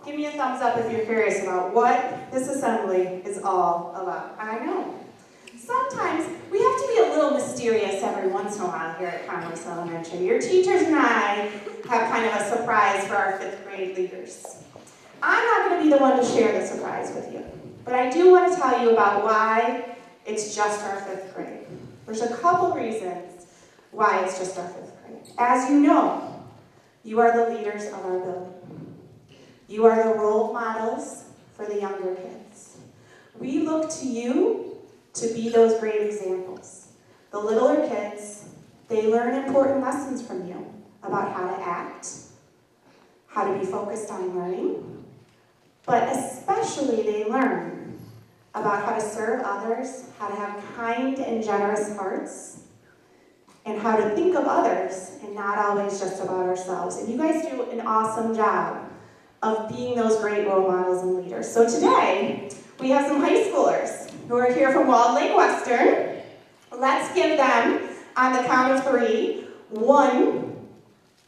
Give me a thumbs up if you're curious about what this assembly is all about. I know. Sometimes we have to be a little mysterious every once in a while here at Commerce Elementary. Your teachers and I have kind of a surprise for our 5th grade leaders. I'm not going to be the one to share the surprise with you, but I do want to tell you about why it's just our 5th grade. There's a couple reasons why it's just our 5th grade. As you know, you are the leaders of our building. You are the role models for the younger kids. We look to you to be those great examples. The littler kids, they learn important lessons from you about how to act, how to be focused on learning, but especially they learn about how to serve others, how to have kind and generous hearts, and how to think of others and not always just about ourselves. And you guys do an awesome job of being those great role models and leaders. So today, we have some high schoolers who are here from Walled Lake Western. Let's give them, on the count of 3, 1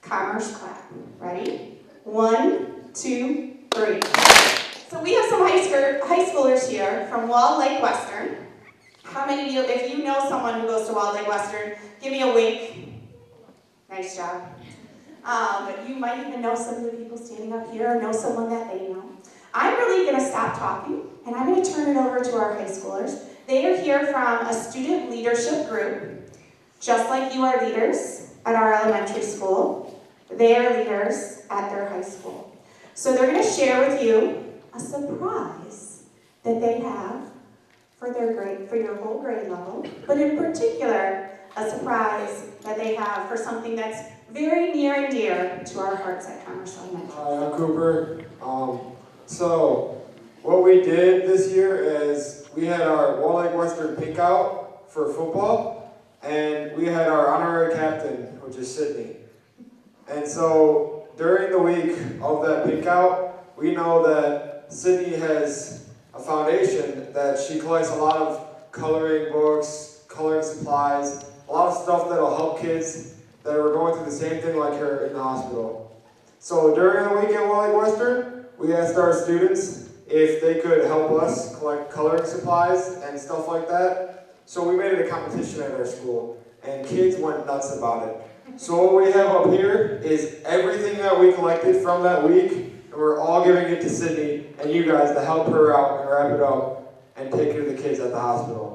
Commerce clap. Ready? 1, 2, 3. So we have some high schoolers here from Walled Lake Western. How many of you, if you know someone who goes to Walled Lake Western, give me a wink. Nice job. You might even know some of the people standing up here or know someone that they know. I'm really going to stop talking, and I'm going to turn it over to our high schoolers. They are here from a student leadership group, just like you are leaders at our elementary school. They are leaders at their high school. So they're going to share with you a surprise that they have for your whole grade level, but in particular, a surprise that they have for something that's very near and dear to our hearts at Commerce Elementary. Hi, I'm Cooper. So what we did this year is we had our Walled Lake Western pink out for football, and we had our honorary captain, which is Sydney. And so during the week of that pink out, we know that Sydney has a foundation that she collects a lot of coloring books, coloring supplies, a lot of stuff that'll help kids that are going through the same thing like her in the hospital. So during the week at Walled Lake Western, we asked our students if they could help us collect coloring supplies and stuff like that. So we made it a competition at our school, and kids went nuts about it. So what we have up here is everything that we collected from that week, and we're all giving it to Sydney and you guys to help her out and wrap it up and take care of the kids at the hospital.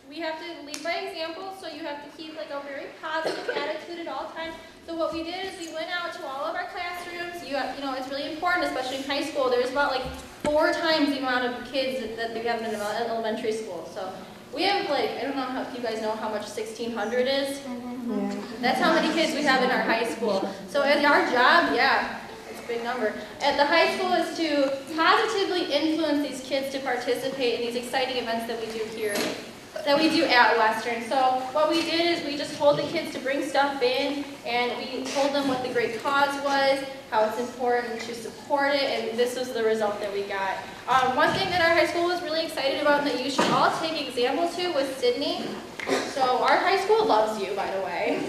We have to lead by example, so you have to keep like a very positive attitude at all times. So what we did is we went out to all of our classrooms. You know, it's really important, especially in high school. There's about like 4 times the amount of kids that they have in elementary school. So we have like, I don't know if you guys know how much 1,600 is. Yeah. That's how many kids we have in our high school. So as our job, yeah, it's a big number. At the high school is to positively influence these kids to participate in these exciting events that we do here. That we do at Western. So what we did is we just told the kids to bring stuff in, and we told them what the great cause was, how it's important to support it, and this was the result that we got. One thing that our high school was really excited about and that you should all take example to was Sydney. So our high school loves you, by the way.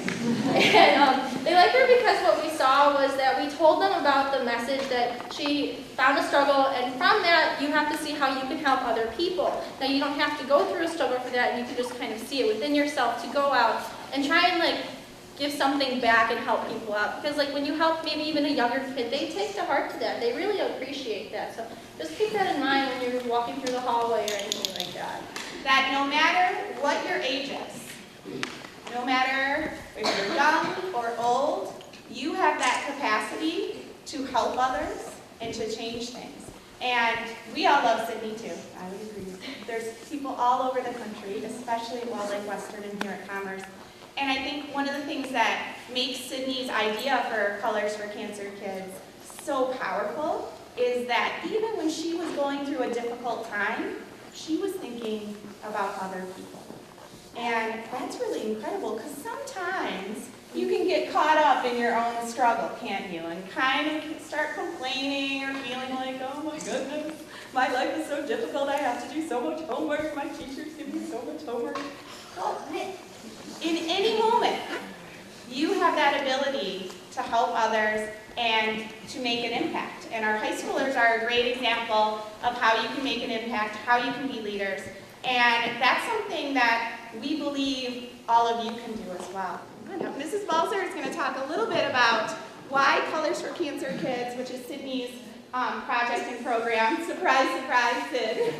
And they like her because what we saw was that we told them about the message that she found a struggle, and from that you have to see how you can help other people. Now you don't have to go through a struggle for that, and you can just kind of see it within yourself to go out and try and like give something back and help people out. Because like when you help maybe even a younger kid, they take to heart to that. They really appreciate that. So just keep that in mind when you're walking through the hallway or anything like that. That no matter what your age is, no matter if you're young or old, you have that capacity to help others and to change things. And we all love Sydney too, I would agree. There's people all over the country, especially at Walled Lake Western and here at Commerce. And I think one of the things that makes Sydney's idea for Colors for Cancer Kids so powerful is that even when she was going through a difficult time, she was thinking about other people. And that's really incredible, because sometimes you can get caught up in your own struggle, can't you? And kind of start complaining or feeling like, oh my goodness, my life is so difficult, I have to do so much homework, my teachers give me so much homework. In any moment, you have that ability to help others and to make an impact. And our high schoolers are a great example of how you can make an impact, how you can be leaders. And that's something that we believe all of you can do as well. Now, Mrs. Balzer is going to talk a little bit about why Colors for Cancer Kids, which is Sydney's project and program. Surprise, surprise, Sid.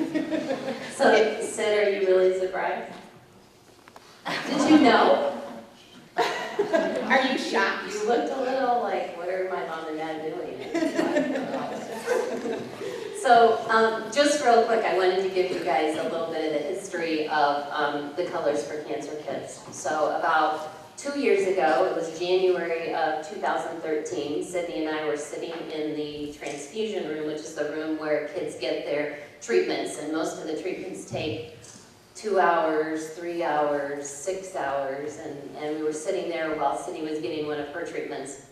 So, Sid, are you really surprised? Did you know? Are you shocked? You looked a little like, what are my mom and dad doing? So, just real quick, I wanted to give you guys a little bit of the history of the Colors for Cancer Kids. So, about 2 years ago, it was January of 2013, Sydney and I were sitting in the transfusion room, which is the room where kids get their treatments, and most of the treatments take 2 hours, 3 hours, 6 hours, and we were sitting there while Sydney was getting one of her treatments.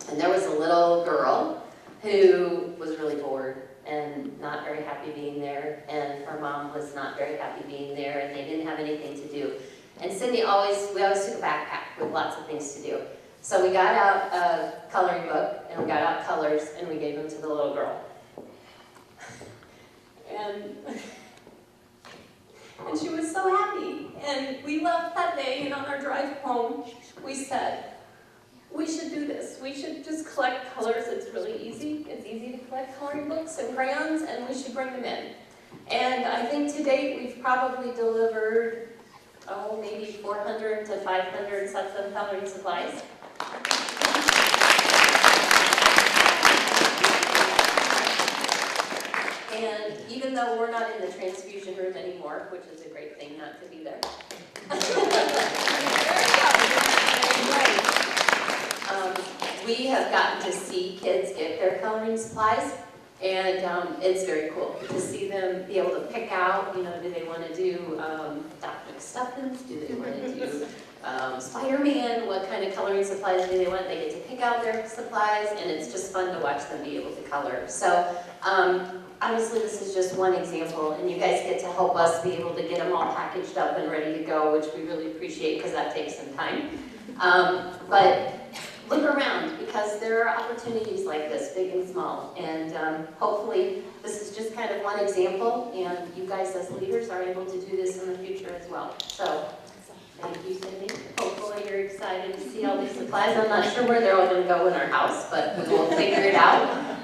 And there was a little girl who was really bored and not very happy being there, and her mom was not very happy being there, and they didn't have anything to do. And Sydney we always took a backpack with lots of things to do. So we got out a coloring book, and we got out colors, and we gave them to the little girl. And she was so happy. And we left that day, and on our drive home, we said, we should do this. We should just collect colors. It's really easy. It's easy to collect coloring books and crayons, and we should bring them in. And I think to date, we've probably delivered, maybe 400 to 500 sets of coloring supplies. And even though we're not in the transfusion room anymore, which is a great thing not to be there, we have gotten to see kids get their coloring supplies, and it's very cool to see them be able to pick out, do they want to do Dr. Stuffins, do they want to do Spider-Man, what kind of coloring supplies do they want? They get to pick out their supplies, and it's just fun to watch them be able to color. So obviously this is just one example, and you guys get to help us be able to get them all packaged up and ready to go, which we really appreciate because that takes some time. But look around, because there are opportunities like this, big and small, and hopefully this is just kind of one example, and you guys as leaders are able to do this in the future as well. So, thank you, Cindy. Hopefully you're excited to see all these supplies. I'm not sure where they're all going to go in our house, but we'll figure it out.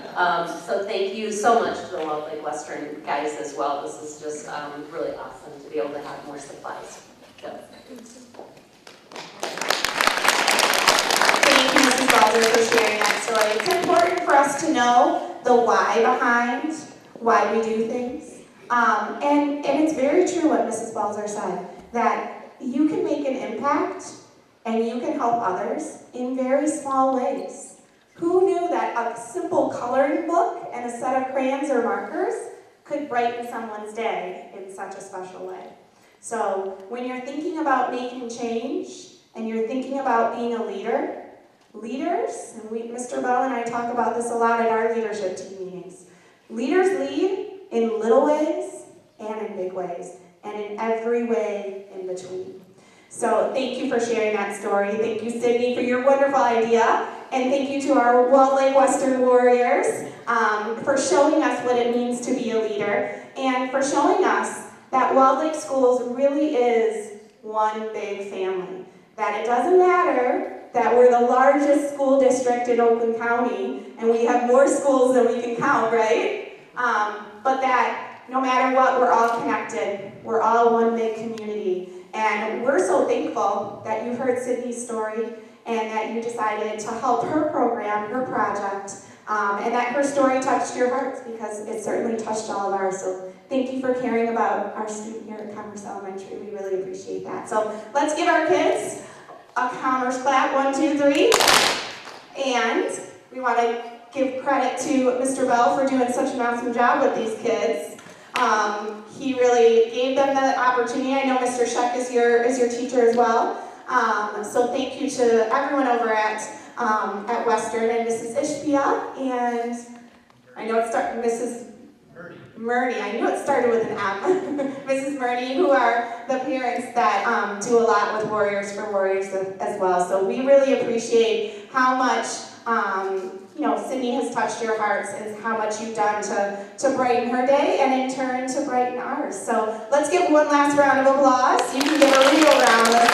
So thank you so much to the Walled Lake Western guys as well. This is just really awesome to be able to have more supplies. So. Thank you, Mrs. Balzer, for sharing that story. It's important for us to know the why behind why we do things. And it's very true what Mrs. Balzer said, that you can make an impact and you can help others in very small ways. Who knew that a simple coloring book and a set of crayons or markers could brighten someone's day in such a special way? So when you're thinking about making change and you're thinking about being a leader, leaders, and Mr. Bell and I talk about this a lot at our leadership team meetings, leaders lead in little ways and in big ways, and in every way in between. So thank you for sharing that story. Thank you, Sydney, for your wonderful idea. And thank you to our Walled Lake Western Warriors for showing us what it means to be a leader, and for showing us that Walled Lake Schools really is one big family. That it doesn't matter that we're the largest school district in Oakland County, and we have more schools than we can count, right? But that no matter what, we're all connected. We're all one big community. And we're so thankful that you heard Sydney's story and that you decided to help her program, her project, and that her story touched your hearts, because it certainly touched all of ours. So thank you for caring about our student here at Commerce Elementary. We really appreciate that. So let's give our kids a Commerce clap, 1, 2, 3. And we want to give credit to Mr. Bell for doing such an awesome job with these kids. He really gave them the opportunity. I know Mr. Sheck is your teacher as well. So thank you to everyone over at Western and Mrs. Ishbia, and I know it's Mrs. Murney, I knew it started with an M, Mrs. Murney, who are the parents that do a lot with Warriors for Warriors as well. So we really appreciate how much, Sydney has touched your hearts and how much you've done to brighten her day and in turn to brighten ours. So let's give one last round of applause. You can give a real round of